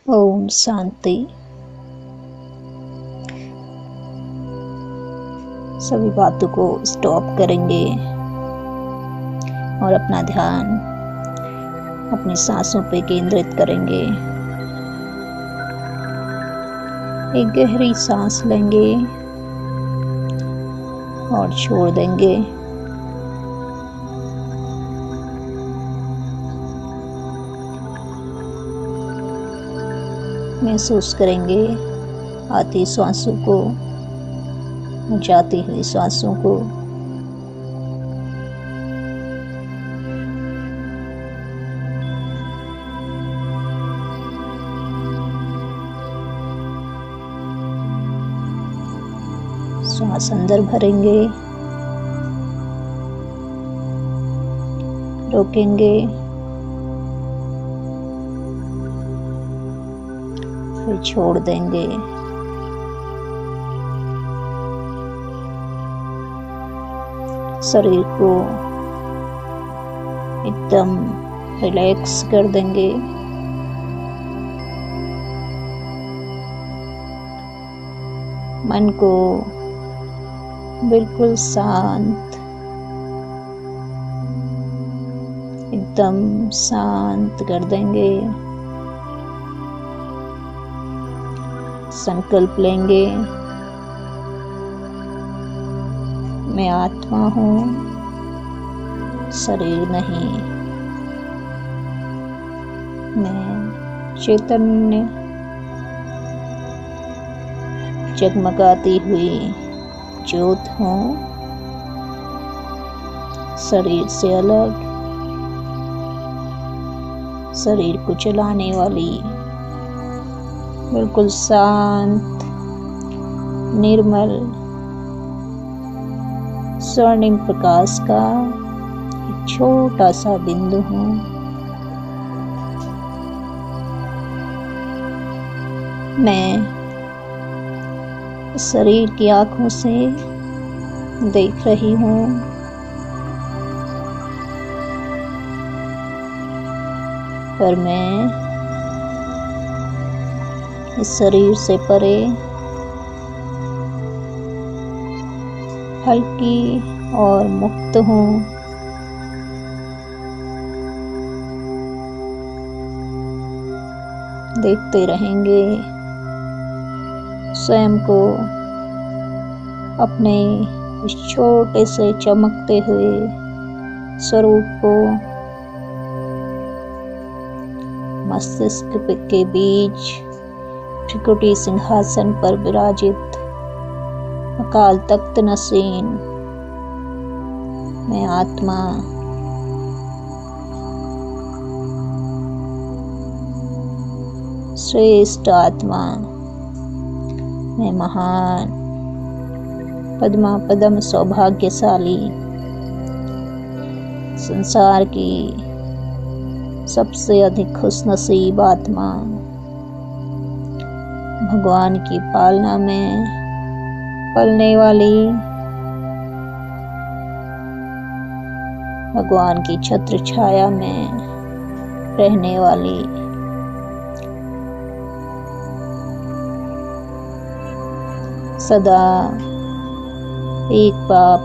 ओम शांति। सभी बातों को स्टॉप करेंगे और अपना ध्यान अपनी सांसों पे केंद्रित करेंगे। एक गहरी सांस लेंगे और छोड़ देंगे। महसूस करेंगे आती सांसों को, जाती हुई सांसों को। सांस अंदर भरेंगे, रोकेंगे, फिर छोड़ देंगे। शरीर को एकदम रिलैक्स कर देंगे। मन को बिल्कुल शांत, एकदम शांत कर देंगे। संकल्प लेंगे, मैं आत्मा हूँ, शरीर नहीं। मैं चैतन्य जगमगाती हुई ज्योत हूँ, शरीर से अलग, शरीर को चलाने वाली बिल्कुल शांत, निर्मल, स्वर्णिम प्रकाश का एक छोटा सा बिंदु हूँ। मैं शरीर की आँखों से देख रही हूँ, पर मैं इस शरीर से परे हल्की और मुक्त हूँ। देखते रहेंगे स्वयं को, अपने इस छोटे से चमकते हुए स्वरूप को। मस्तिष्क के बीच त्रिकुटी सिंहासन पर विराजित अकाल तख्त नसीन मैं आत्मा, श्रेष्ठ आत्मा, मैं महान, पद्मा पदम सौभाग्यशाली, संसार की सबसे अधिक खुशनसीब आत्मा, भगवान की पालना में पलने वाली, भगवान की छत्र छाया में रहने वाली, सदा एक बाप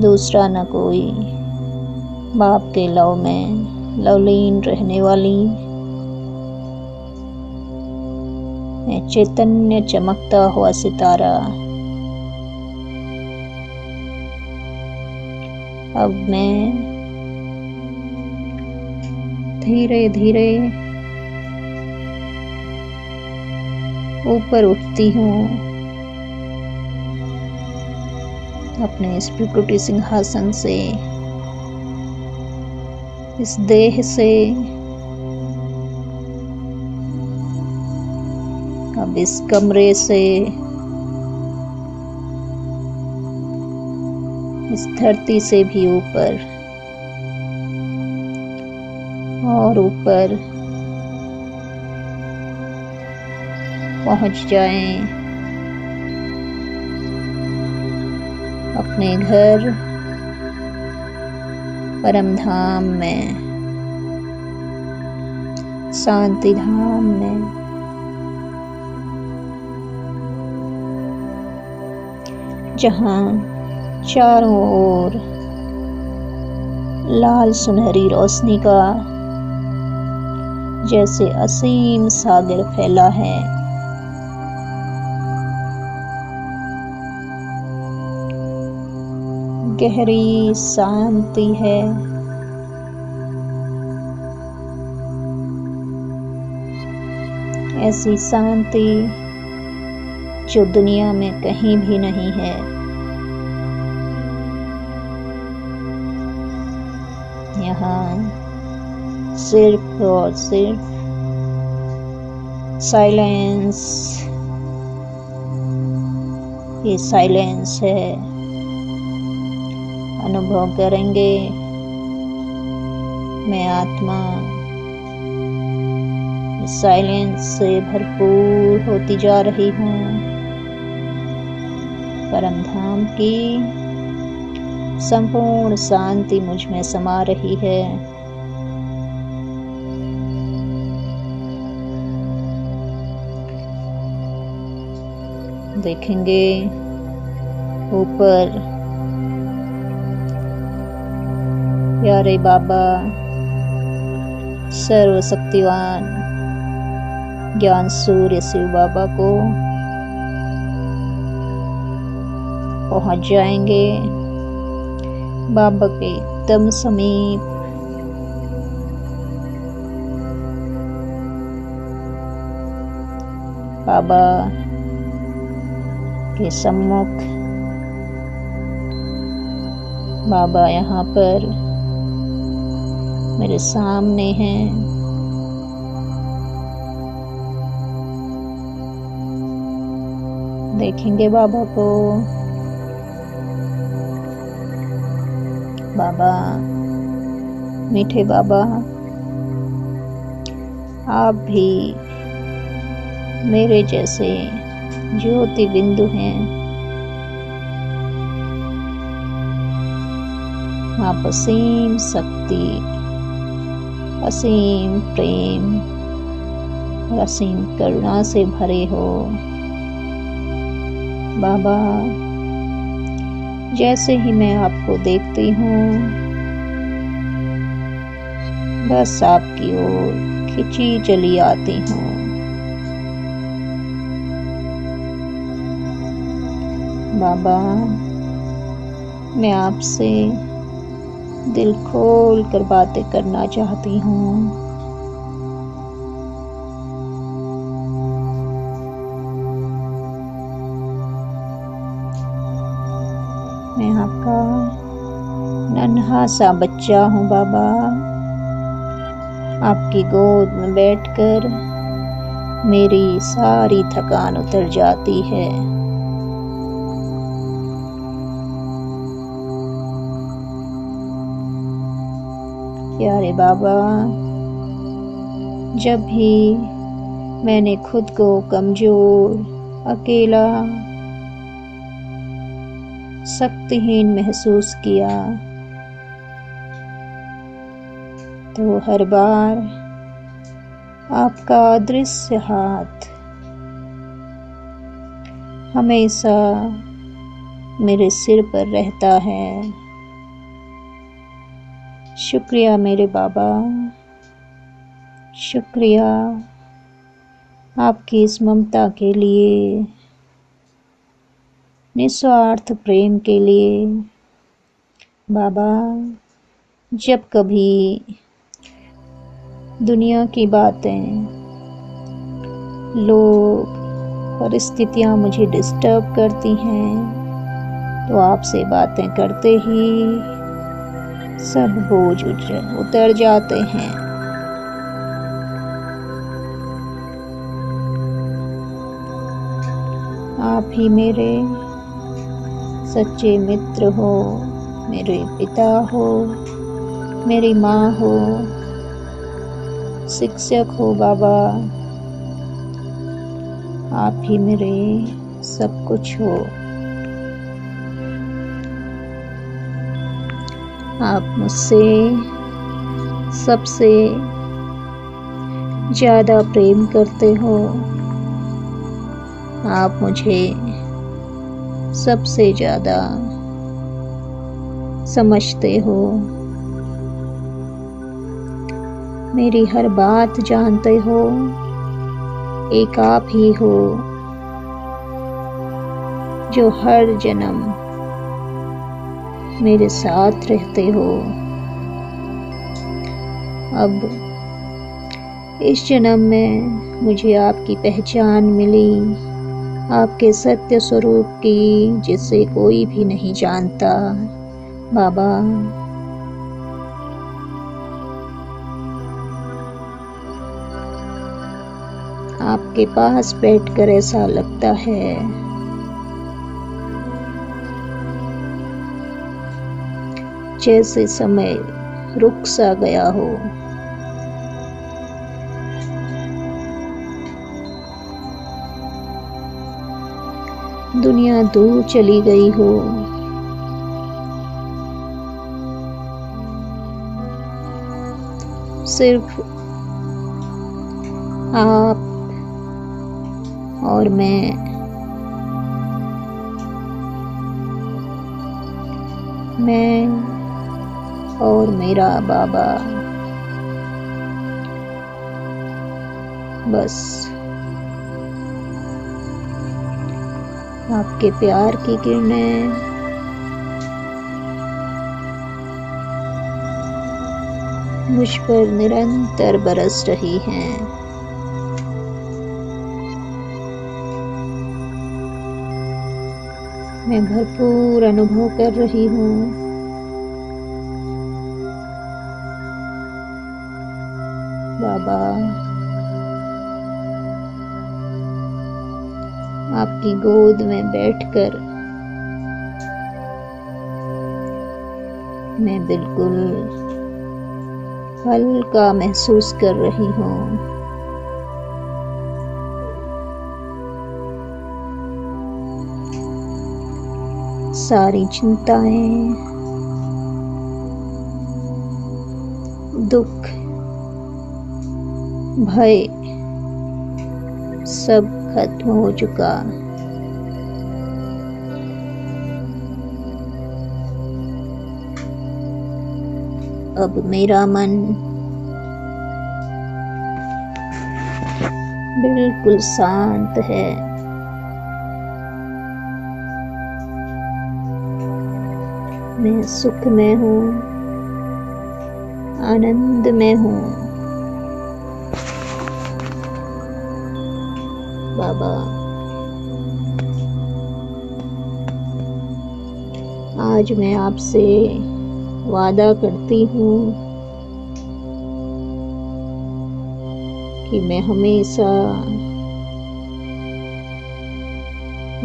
दूसरा न कोई, बाप के लव में लवलीन रहने वाली, मैं चैतन्य चमकता हुआ सितारा। अब मैं धीरे धीरे ऊपर उठती हूँ, अपने इस त्रिकुटी सिंहासन से, इस देह से। अब इस कमरे से, इस धरती से भी ऊपर और ऊपर पहुंच जाएं अपने घर परम धाम में। शांति धाम में, जहाँ चारों ओर लाल सुनहरी रोशनी का जैसे असीम सागर फैला है। गहरी शांति है। ऐसी शांति जो दुनिया में कहीं भी नहीं है। यहाँ सिर्फ और सिर्फ साइलेंस, ये साइलेंस है। अनुभव करेंगे मैं आत्मा साइलेंस से भरपूर होती जा रही हूँ। परम धाम की संपूर्ण शांति मुझ में समा रही है। देखेंगे ऊपर प्यारे बाबा सर्वशक्तिवान ज्ञान सूर्य शिव बाबा को पहुंच जाएंगे। बाबा के एकदम समीप बाबा के सम्मुख बाबा यहाँ पर मेरे सामने हैं। देखेंगे बाबा को। बाबा, मीठे बाबा, आप भी मेरे जैसे ज्योति बिंदु हैं। आप असीम शक्ति, असीम प्रेम और असीम करुणा से भरे हो। बाबा, जैसे ही मैं आपको देखती हूँ बस आपकी ओर खिंची चली आती हूँ। बाबा, मैं आपसे दिल खोल कर बातें करना चाहती हूँ। मैं आपका नन्हा सा बच्चा हूँ बाबा। आपकी गोद में बैठकर मेरी सारी थकान उतर जाती है। प्यारे बाबा, जब भी मैंने खुद को कमजोर, अकेला, शक्तिहीन महसूस किया तो हर बार आपका अदृश्य हाथ हमेशा मेरे सिर पर रहता है। शुक्रिया मेरे बाबा, शुक्रिया आपकी इस ममता के लिए, निस्वार्थ प्रेम के लिए। बाबा, जब कभी दुनिया की बातें, लोग, परिस्थितियाँ मुझे डिस्टर्ब करती हैं तो आपसे बातें करते ही सब बोझ उतर जाते हैं। आप ही मेरे सच्चे मित्र हो, मेरे पिता हो, मेरी माँ हो, शिक्षक हो बाबा। आप ही मेरे सब कुछ हो। आप मुझसे सबसे ज़्यादा प्रेम करते हो। आप मुझे सबसे ज़्यादा समझते हो। मेरी हर बात जानते हो। एक आप ही हो जो हर जन्म मेरे साथ रहते हो। अब इस जन्म में मुझे आपकी पहचान मिली, आपके सत्य स्वरूप की, जिसे कोई भी नहीं जानता। बाबा, आपके पास बैठकर ऐसा लगता है जैसे समय रुक सा गया हो। दुनिया दूर चली गई हो। सिर्फ आप और मैं और मेरा बाबा, बस आपके प्यार की किरणें मुझ पर निरंतर बरस रही हैं। मैं भरपूर अनुभव कर रही हूँ। बाबा, आपकी गोद में बैठकर मैं बिल्कुल हल्का महसूस कर रही हूँ। सारी चिंताएं, दुख, भय सब खत्म हो चुका। अब मेरा मन बिल्कुल शांत है। मैं सुख में हूँ, आनंद में हूँ। बाबा, आज मैं आपसे वादा करती हूँ कि मैं हमेशा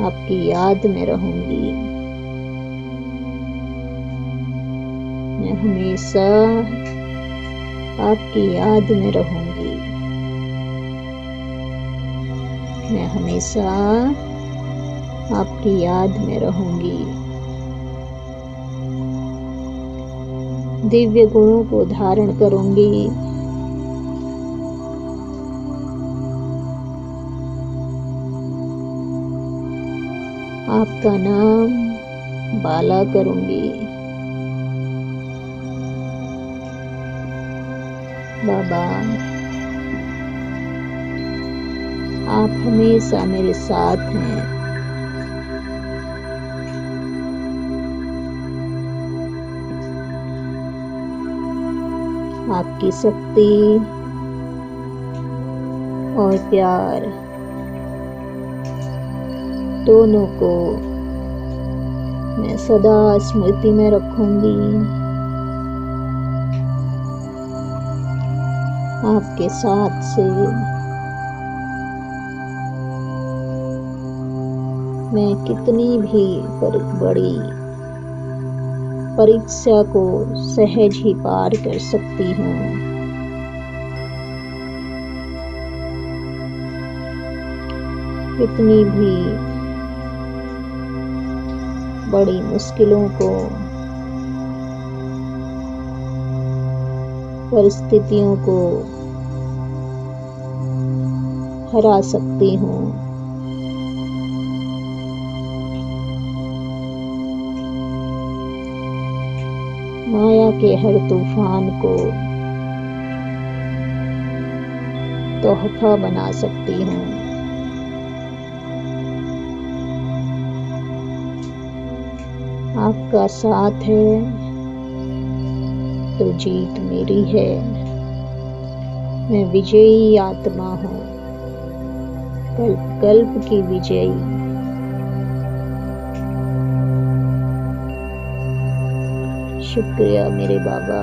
आपकी याद में रहूंगी। मैं हमेशा आपकी याद में रहूंगी। मैं हमेशा आपकी याद में रहूंगी। दिव्य गुणों को धारण करूंगी। आपका नाम बाला करूंगी। बाबा, आप हमेशा मेरे साथ हैं। आपकी शक्ति और प्यार दोनों को मैं सदा स्मृति में रखूंगी। आपके साथ से मैं कितनी भी बड़ी परीक्षा को सहज ही पार कर सकती हूँ। कितनी भी बड़ी मुश्किलों को, परिस्थितियों को हरा सकती हूँ। माया के हर तूफान को तोहफा बना सकती हूँ। आपका साथ है तो जीत मेरी है। मैं विजयी आत्मा हूँ, कल्प कल्प की विजयी। शुक्रिया मेरे बाबा,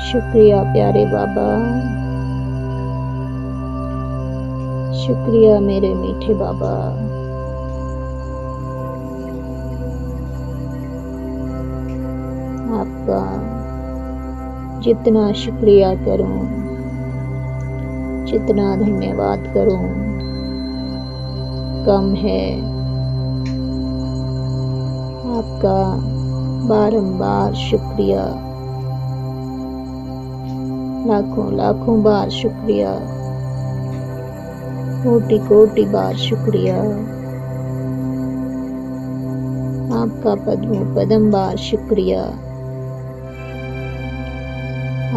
शुक्रिया प्यारे बाबा, शुक्रिया मेरे मीठे बाबा। आपका जितना शुक्रिया करूं, जितना धन्यवाद करूं, कम है। आपका बारंबार शुक्रिया, लाखों लाखों बार शुक्रिया, कोटि कोटि बार शुक्रिया। आपका पद्मों पदम बार शुक्रिया।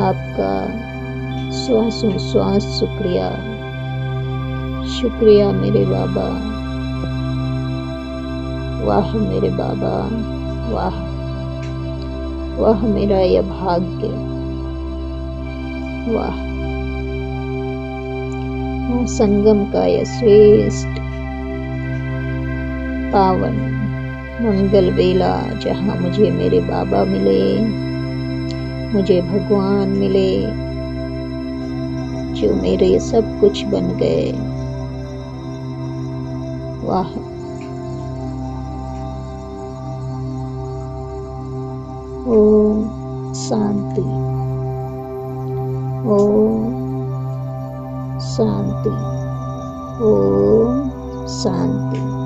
आपका श्वासों श्वास शुक्रिया। शुक्रिया मेरे बाबा, वाह मेरे बाबा, वाह वाह मेरा यह भाग्य, वाह संगम का यह श्रेष्ठ पावन मंगल बेला, जहाँ मुझे मेरे बाबा मिले, मुझे भगवान मिले, जो मेरे सब कुछ बन गए। वाह ओम शांति, ओम शांति, ओम शांति।